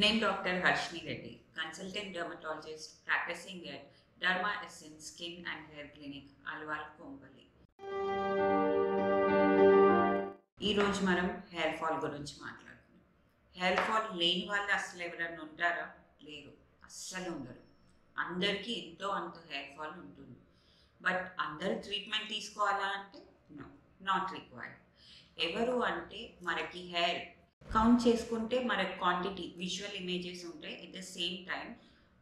Name Dr. Harshni Reddy, consultant dermatologist practicing at Dharma Essence Skin and Hair Clinic, Alwal, Kombali. ఈ రోజు మనం hair fall గురించి మాట్లాడుకుందాం. Hair fall లేని వాళ్ళు అసలు ఎవరైనా ఉంటారా? లేరు, అస్సలు ఉండరు. అందరికీ ఎంతో అంత హెయిర్ ఫాల్ ఉంటుంది. బట్ అందరూ ట్రీట్మెంట్ తీసుకోవాలా అంటే నో, నాట్ రిక్వైర్డ్. ఎవరు అంటే మనకి హెయిర్ కౌంట్ చేసుకుంటే మనకి క్వాంటిటీ విజువల్ ఇమేజెస్ ఉంటాయి. At the same time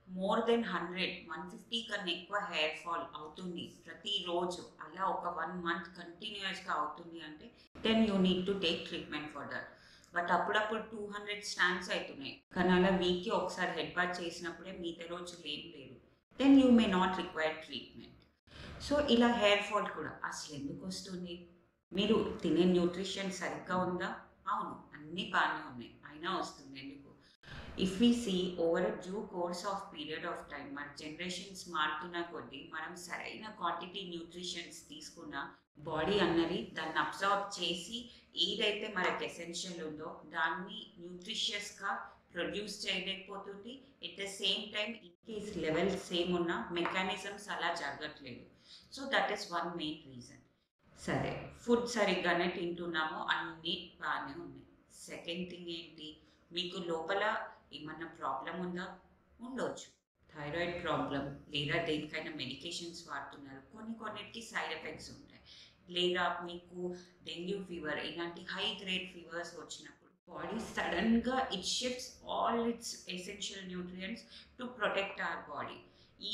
more than 150 కన్నా ఎక్కువ హెయిర్ ఫాల్ అవుతుంది ప్రతిరోజు, అలా ఒక 1 మంత్ కంటిన్యూస్గా అవుతుంది అంటే then you need to take treatment for that. But అప్పుడప్పుడు 200 స్టాండ్స్ అవుతున్నాయి కానీ అలా వీక్కి ఒకసారి హెడ్ బాత్ చేసినప్పుడే మిగతా రోజులు ఏం లేదు, then you may not require treatment. So ఇలా హెయిర్ ఫాల్ కూడా అసలు ఎందుకు వస్తుంది? మీరు తినే న్యూట్రిషన్ సరిగ్గా ఉందా? అవును, అన్నీ బాగానే ఉన్నాయి, అయినా వస్తుంది ఎందుకు? If we see over due course of period of time, మన జనరేషన్స్ మారుతున్న కొద్దీ మనం సరైన క్వాంటిటీ న్యూట్రిషన్స్ తీసుకున్న బాడీ అన్నది దాన్ని అబ్జర్వ్ చేసి ఏదైతే మనకు ఎసెన్షియల్ ఉందో దాన్ని న్యూట్రిషియస్గా ప్రొడ్యూస్ చేయలేకపోతుంది. At the same time in case level same ఉన్న మెకానిజమ్స్ అలా జరగట్లేదు. So that is one main reason. సరే, ఫుడ్ సరిగ్గానే తింటున్నాము, అన్నీ బాగానే ఉన్నాయి. సెకండ్ థింగ్ ఏంటి? మీకు లోపల ఏమన్నా ప్రాబ్లం ఉందా? ఉండవచ్చు. థైరాయిడ్ ప్రాబ్లం లేదా దేనికైనా మెడికేషన్స్ వాడుతున్నారు, కొన్నిటికి సైడ్ ఎఫెక్ట్స్ ఉంటాయి. లేదా మీకు డెంగ్యూ ఫీవర్ ఇలాంటి హై గ్రేడ్ ఫీవర్స్ వచ్చినప్పుడు బాడీ సడన్గా it shifts all it's essential nutrients to protect our body.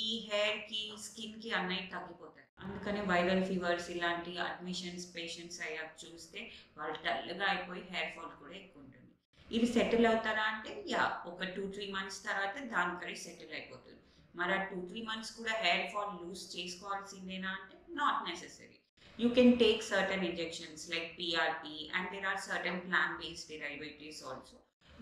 ఈ హెయిర్కి స్కిన్కి అన్నవి తగ్గిపోతాయి. అందుకనే వైరల్ ఫీవర్స్ ఇలాంటి అడ్మిషన్స్ పేషెంట్స్ అయ్యాక చూస్తే వాళ్ళు డల్గా అయిపోయి హెయిర్ ఫాల్ కూడా ఎక్కువ ఉంటుంది. ఇది సెటిల్ అవుతారా అంటే యా, ఒక 2-3 మంత్స్ తర్వాత దానికరీ సెటిల్ అయిపోతుంది. మరి ఆ 2-3 మంత్స్ కూడా హెయిర్ ఫాల్ లూజ్ చేసుకోవాల్సిందేనా అంటే not necessary. You can take certain injections like PRP and there are certain plant-based derivatives also.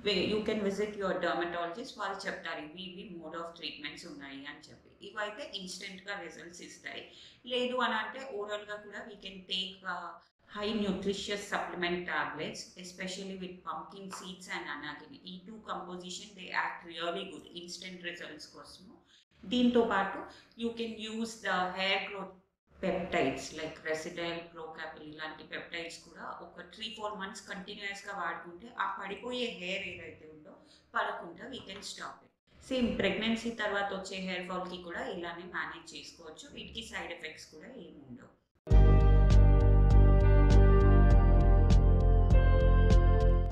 Where you can visit your dermatologist, వాళ్ళు చెప్తారు ఇవి మోడ్ ఆఫ్ ట్రీట్మెంట్స్ ఉన్నాయి అని చెప్పి. ఇవైతే ఇన్స్టెంట్గా రిజల్ట్స్ ఇస్తాయి. లేదు అని అంటే ఓరల్గా కూడా we can take high nutritious supplement tablets, especially with pumpkin seeds and అనాగిని. ఈ 2 composition they act really good instant results కోసము. దీంతో పాటు you can use the hair growth peptides like రెసిడైల్, ప్రోకాపిల్ ఇలాంటి పెప్టైడ్స్ కూడా ఒక 3-4 మంత్స్ కంటిన్యూస్గా వాడుకుంటే ఆ పడిపోయే హెయిర్ ఏదైతే ఉందో పడకుండా we can stop it. Same pregnancy తర్వాత వచ్చే హెయిర్ ఫాల్కి కూడా ఇలానే మేనేజ్ చేసుకోవచ్చు. వీటికి సైడ్ ఎఫెక్ట్స్ కూడా ఏమి ఉండవు.